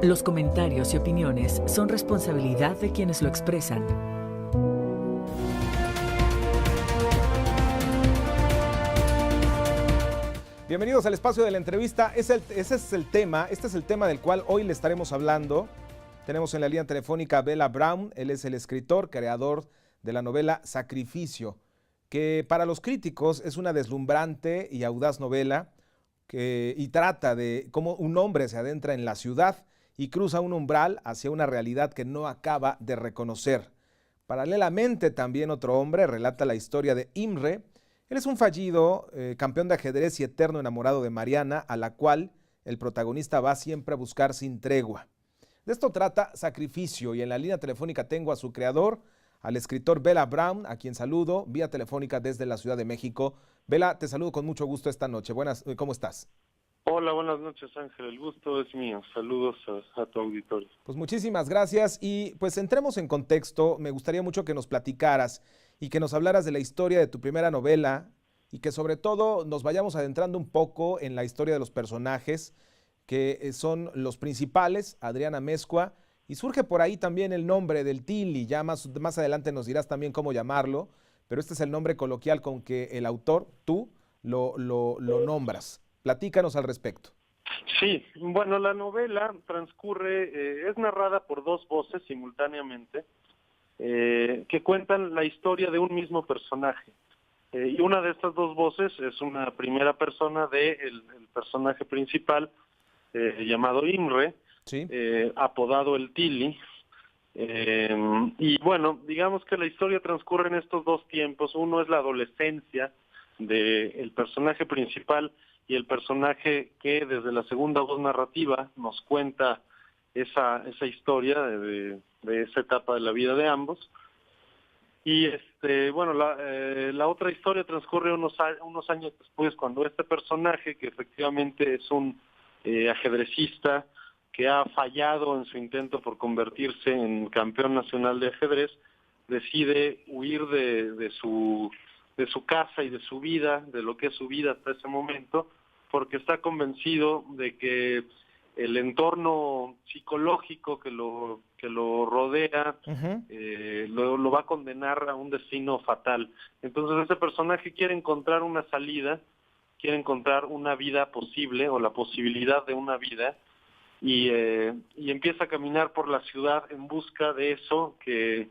Los comentarios y opiniones son responsabilidad de quienes lo expresan. Bienvenidos al espacio de la entrevista. Este es el tema del cual hoy le estaremos hablando. Tenemos en la línea telefónica a Bela Brown. Él es el escritor, creador de la novela Sacrificio, que para los críticos es una deslumbrante y audaz novela y trata de cómo un hombre se adentra en la ciudad y cruza un umbral hacia una realidad que no acaba de reconocer. Paralelamente, también otro hombre relata la historia de Imre. Él es un fallido campeón de ajedrez y eterno enamorado de Mariana, a la cual el protagonista va siempre a buscar sin tregua. De esto trata Sacrificio, y en la línea telefónica tengo a su creador, al escritor Bela Brown, a quien saludo vía telefónica desde la Ciudad de México. Bela, te saludo con mucho gusto esta noche. Buenas, ¿cómo estás? Hola, buenas noches, Ángel. El gusto es mío. Saludos a tu auditorio. Pues muchísimas gracias, y pues entremos en contexto. Me gustaría mucho que nos platicaras y que nos hablaras de la historia de tu primera novela, y que sobre todo nos vayamos adentrando un poco en la historia de los personajes, que son los principales, Adrián Amezcua, y surge por ahí también el nombre del Tilly. Ya más adelante nos dirás también cómo llamarlo, pero este es el nombre coloquial con que el autor, tú, lo nombras. Platícanos al respecto. Sí, bueno, la novela transcurre, es narrada por dos voces simultáneamente, que cuentan la historia de un mismo personaje. Y una de estas dos voces es una primera persona del personaje principal, llamado Imre, Sí. apodado el Tilly. Y bueno, digamos que la historia transcurre en estos dos tiempos. Uno es la adolescencia del personaje principal, y el personaje que desde la segunda voz narrativa nos cuenta esa historia de esa etapa de la vida de ambos. Y bueno, la otra historia transcurre unos años después, cuando este personaje, que efectivamente es un ajedrecista que ha fallado en su intento por convertirse en campeón nacional de ajedrez, decide huir de su casa y de su vida, de lo que es su vida hasta ese momento, porque está convencido de que el entorno psicológico que lo rodea lo va a condenar a un destino fatal. Entonces ese personaje quiere encontrar una salida, quiere encontrar una vida posible, o la posibilidad de una vida, y empieza a caminar por la ciudad en busca de eso que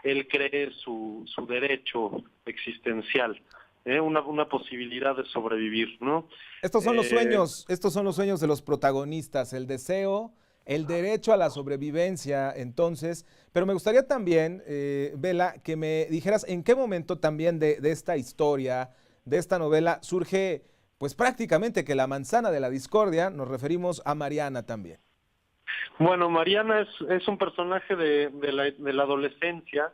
él cree su derecho existencial. Una posibilidad de sobrevivir, ¿no? Estos son los sueños de los protagonistas, el deseo, el derecho a la sobrevivencia, entonces. Pero me gustaría también, Bela, que me dijeras en qué momento también de esta historia, de esta novela, surge pues prácticamente que la manzana de la discordia. Nos referimos a Mariana también. Bueno, Mariana es un personaje de la adolescencia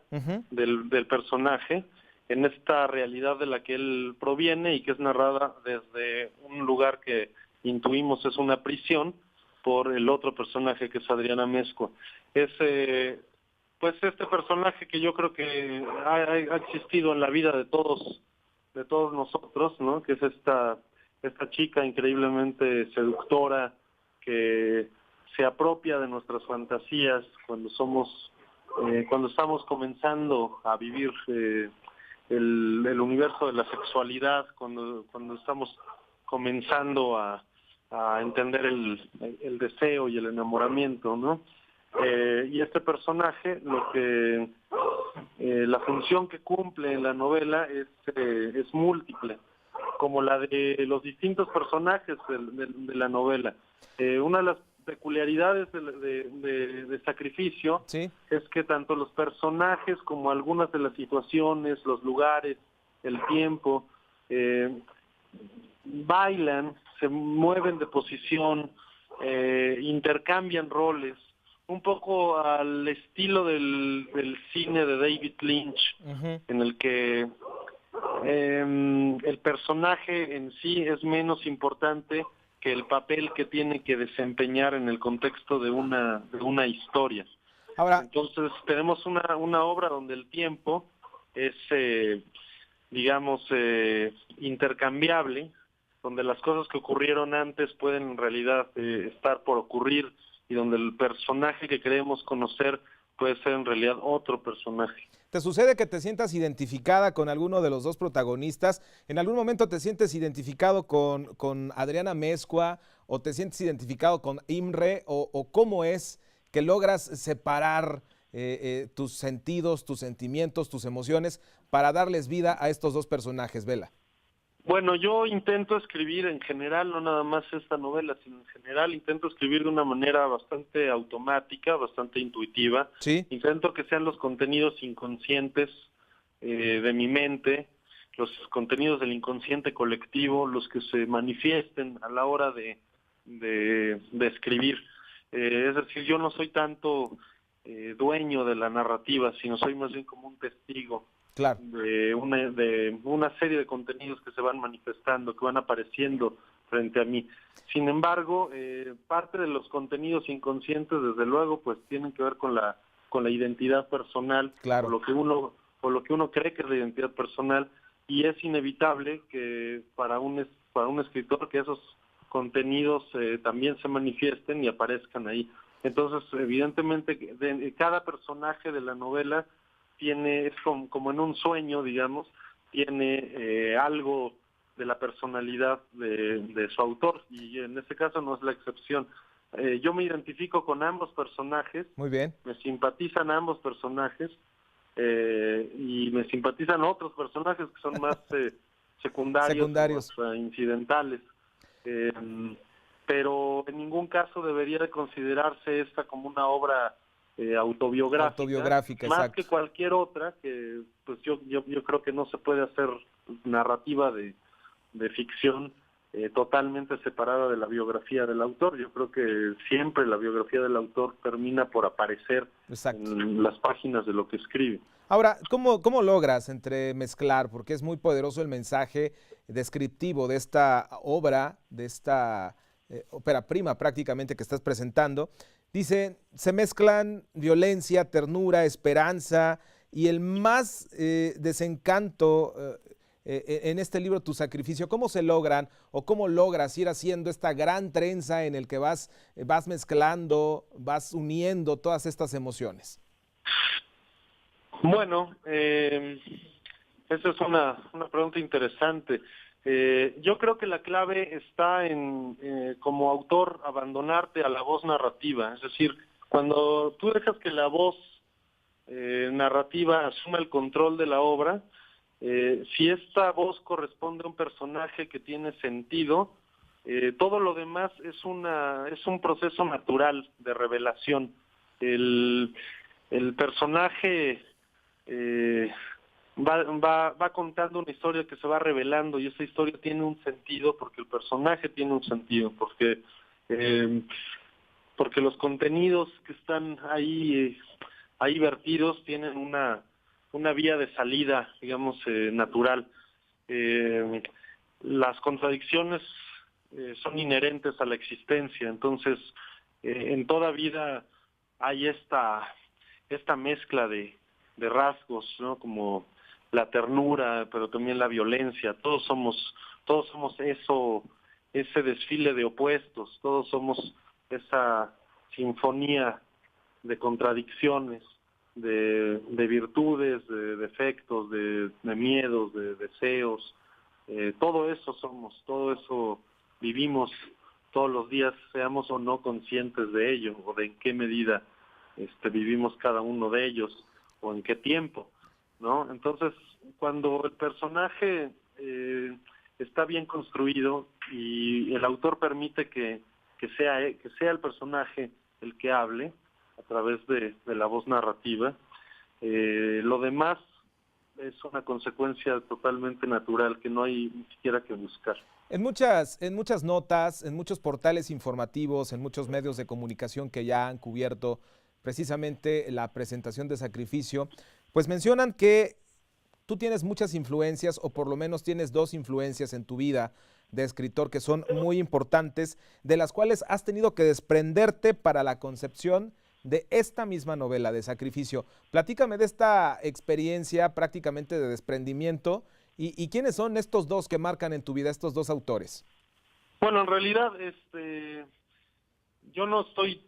del personaje, en esta realidad de la que él proviene y que es narrada desde un lugar que intuimos es una prisión, por el otro personaje, que es Adrián Amezcua. Pues este personaje que yo creo que ha existido en la vida de todos nosotros, ¿no? Que es esta chica increíblemente seductora, que se apropia de nuestras fantasías cuando estamos comenzando a vivir el universo de la sexualidad, cuando estamos comenzando a entender el deseo y el enamoramiento, ¿no? Y este personaje, la función que cumple en la novela es múltiple, como la de los distintos personajes de la novela. Una de las peculiaridades de Sacrificio, ¿sí?, es que tanto los personajes como algunas de las situaciones, los lugares, el tiempo, bailan, se mueven de posición, intercambian roles, un poco al estilo del cine de David Lynch, en el que el personaje en sí es menos importante que el papel que tiene que desempeñar en el contexto de una historia. Ahora, entonces tenemos una obra donde el tiempo es, digamos, intercambiable, donde las cosas que ocurrieron antes pueden en realidad estar por ocurrir y donde el personaje que creemos conocer puede ser en realidad otro personaje. ¿Te sucede que te sientas identificada con alguno de los dos protagonistas? ¿En algún momento te sientes identificado con Adriana Mezcua o te sientes identificado con Imre? ¿O cómo es que logras separar tus sentidos, tus sentimientos, tus emociones para darles vida a estos dos personajes, Vela? Bueno, yo intento escribir en general, no nada más esta novela, sino en general intento escribir de una manera bastante automática, bastante intuitiva. Sí. Intento que sean los contenidos inconscientes de mi mente, los contenidos del inconsciente colectivo, los que se manifiesten a la hora de escribir. Es decir, yo no soy tanto dueño de la narrativa, sino soy más bien como un testigo. Claro. De una serie de contenidos que se van manifestando, que van apareciendo frente a mí. Sin embargo, parte de los contenidos inconscientes, desde luego, pues tienen que ver con la identidad personal, claro, o lo que uno cree que es la identidad personal, y es inevitable que para un escritor que esos contenidos también se manifiesten y aparezcan ahí. Entonces, evidentemente, cada personaje de la novela es como en un sueño, digamos, tiene algo de la personalidad de su autor, y en este caso no es la excepción. Yo me identifico con ambos personajes. Muy bien. Me simpatizan ambos personajes, y me simpatizan otros personajes que son más secundarios. Más, incidentales. Pero en ningún caso debería de considerarse esta como una obra autobiográfica, más exacto, que cualquier otra, que pues yo creo que no se puede hacer narrativa de ficción totalmente separada de la biografía del autor. Yo creo que siempre la biografía del autor termina por aparecer en las páginas de lo que escribe. Ahora, ¿cómo logras entremezclar? Porque es muy poderoso el mensaje descriptivo de esta obra, de esta ópera prima prácticamente que estás presentando. Dice, se mezclan violencia, ternura, esperanza y el más desencanto en este libro, Tu sacrificio. ¿Cómo se logran o cómo logras ir haciendo esta gran trenza en el que vas mezclando, vas uniendo todas estas emociones? Bueno, esa es una pregunta interesante. Yo creo que la clave está en, como autor, abandonarte a la voz narrativa. Es decir, cuando tú dejas que la voz narrativa asuma el control de la obra, si esta voz corresponde a un personaje que tiene sentido, todo lo demás es un proceso natural de revelación. El personaje va contando una historia que se va revelando, y esa historia tiene un sentido porque el personaje tiene un sentido, porque los contenidos que están ahí vertidos tienen una vía de salida, digamos, natural. Las contradicciones son inherentes a la existencia, entonces en toda vida hay esta mezcla de rasgos, ¿no? Como la ternura, pero también la violencia. Todos somos eso, ese desfile de opuestos, todos somos esa sinfonía de contradicciones, de virtudes, de defectos, de miedos, de deseos. Todo eso somos, todo eso vivimos todos los días, seamos o no conscientes de ello, o de en qué medida vivimos cada uno de ellos, o en qué tiempo, ¿no? Entonces, cuando el personaje está bien construido y el autor permite que sea el personaje el que hable a través de la voz narrativa, lo demás es una consecuencia totalmente natural que no hay ni siquiera que buscar. En muchas notas, en muchos portales informativos, en muchos medios de comunicación que ya han cubierto precisamente la presentación de Sacrificio, pues mencionan que tú tienes muchas influencias, o por lo menos tienes dos influencias en tu vida de escritor que son muy importantes, de las cuales has tenido que desprenderte para la concepción de esta misma novela de Sacrificio. Platícame de esta experiencia prácticamente de desprendimiento y quiénes son estos dos que marcan en tu vida, estos dos autores. Bueno, en realidad yo no estoy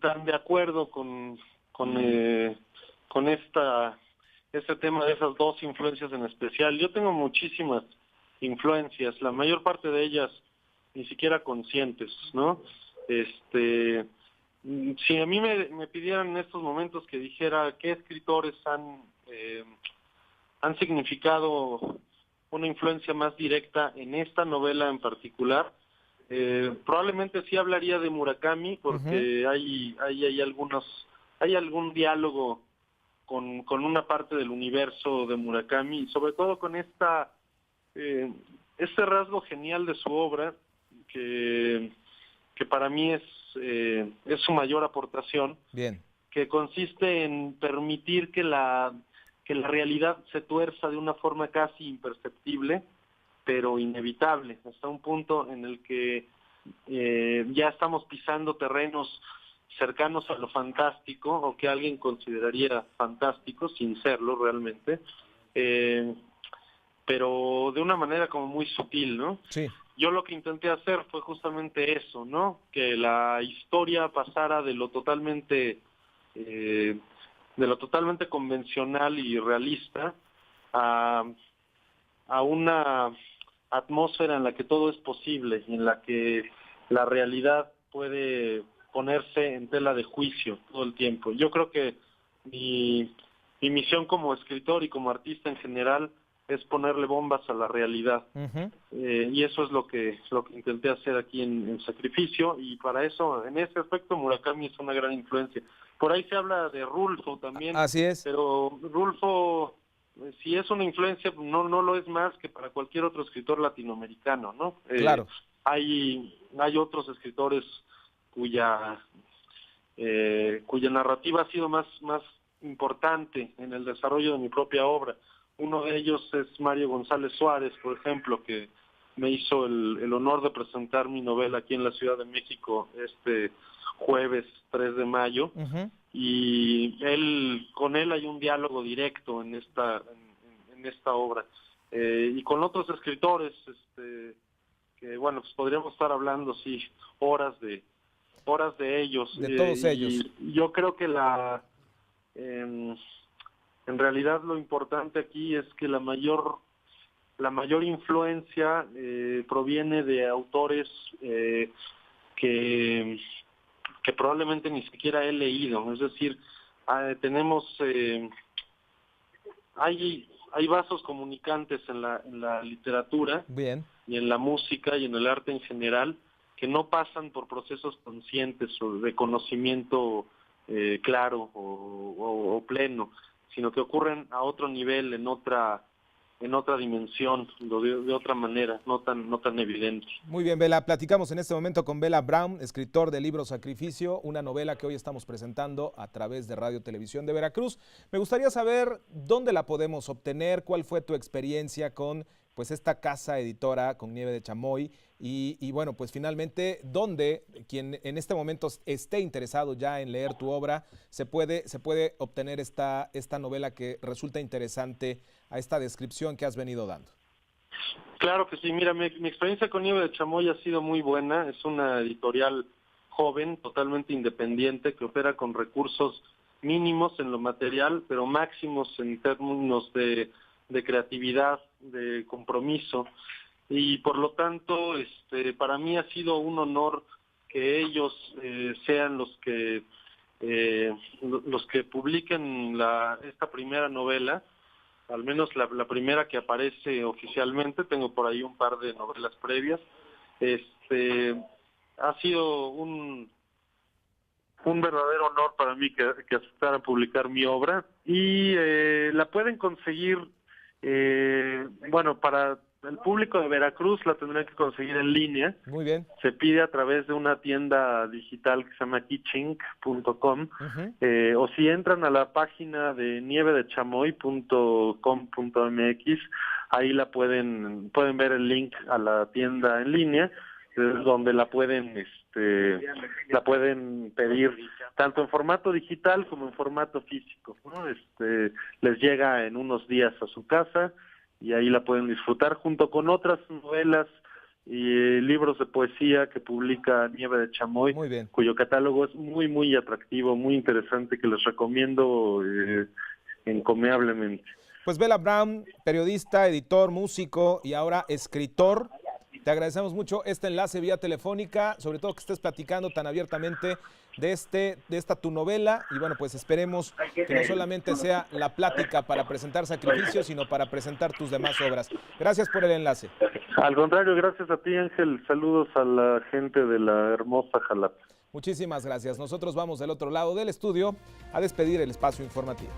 tan de acuerdo con este tema de esas dos influencias en especial. Yo tengo muchísimas influencias, la mayor parte de ellas ni siquiera conscientes, ¿no? Si a mí me pidieran en estos momentos que dijera qué escritores han significado una influencia más directa en esta novela en particular, probablemente sí hablaría de Murakami, porque hay algún diálogo con una parte del universo de Murakami, y sobre todo con este rasgo genial de su obra, que para mí es su mayor aportación. Bien. Que consiste en permitir que la realidad se tuerza de una forma casi imperceptible, pero inevitable, hasta un punto en el que ya estamos pisando terrenos cercanos a lo fantástico, o que alguien consideraría fantástico, sin serlo realmente, pero de una manera como muy sutil, ¿no? Sí. Yo lo que intenté hacer fue justamente eso, ¿no? Que la historia pasara de lo totalmente convencional y realista a una atmósfera en la que todo es posible, en la que la realidad puede ponerse en tela de juicio todo el tiempo. Yo creo que mi misión como escritor y como artista en general es ponerle bombas a la realidad. Y eso es lo que intenté hacer aquí en Sacrificio, y para eso, en ese aspecto, Murakami es una gran influencia. Por ahí se habla de Rulfo también. Así es. Pero Rulfo, si es una influencia, no lo es más que para cualquier otro escritor latinoamericano, ¿no? Claro. Hay otros escritores cuya narrativa ha sido más importante en el desarrollo de mi propia obra. Uno de ellos es Mario González Suárez, por ejemplo, que me hizo el honor de presentar mi novela aquí en la Ciudad de México este jueves 3 de mayo. Y con él hay un diálogo directo en esta obra. Y con otros escritores, que bueno, pues podríamos estar hablando, sí, horas de ellos. De todos ellos. Y yo creo que en realidad lo importante aquí es que la mayor influencia proviene de autores que probablemente ni siquiera he leído. Es decir, hay vasos comunicantes en la literatura. Bien. Y en la música y en el arte en general, que no pasan por procesos conscientes o de conocimiento claro o pleno, sino que ocurren a otro nivel, en otra dimensión, de otra manera, no tan evidente. Muy bien, Bela. Platicamos en este momento con Bela Brown, escritor del libro Sacrificio, una novela que hoy estamos presentando a través de Radio Televisión de Veracruz. Me gustaría saber dónde la podemos obtener, cuál fue tu experiencia con esta casa editora con Nieve de Chamoy y bueno, pues finalmente, dónde quien en este momento esté interesado ya en leer tu obra se puede obtener esta novela que resulta interesante a esta descripción que has venido dando. Claro que sí. Mira, mi experiencia con Nieve de Chamoy ha sido muy buena. Es una editorial joven, totalmente independiente, que opera con recursos mínimos en lo material, pero máximos en términos de creatividad, de compromiso, y por lo tanto para mí ha sido un honor que ellos sean los que publiquen esta primera novela, al menos la primera que aparece oficialmente. Tengo por ahí un par de novelas previas. Ha sido un verdadero honor para mí que aceptaran publicar mi obra, y la pueden conseguir. Bueno, para el público de Veracruz la tendrán que conseguir en línea. Muy bien. Se pide a través de una tienda digital que se llama kichink.com, o si entran a la página de nievedechamoy.com.mx, ahí pueden ver el link a la tienda en línea, donde la pueden pedir tanto en formato digital como en formato físico, ¿no? Les llega en unos días a su casa y ahí la pueden disfrutar junto con otras novelas y libros de poesía que publica Nieve de Chamoy, Muy bien. cuyo catálogo es muy, muy atractivo, muy interesante, que les recomiendo encomiablemente. Pues Bela Brown, periodista, editor, músico y ahora escritor, te agradecemos mucho este enlace vía telefónica, sobre todo que estés platicando tan abiertamente de esta tu novela, y bueno, pues esperemos que no solamente sea la plática para presentar Sacrificio, sino para presentar tus demás obras. Gracias por el enlace. Al contrario, gracias a ti, Ángel. Saludos a la gente de la hermosa Jalapa. Muchísimas gracias. Nosotros vamos del otro lado del estudio a despedir el espacio informativo.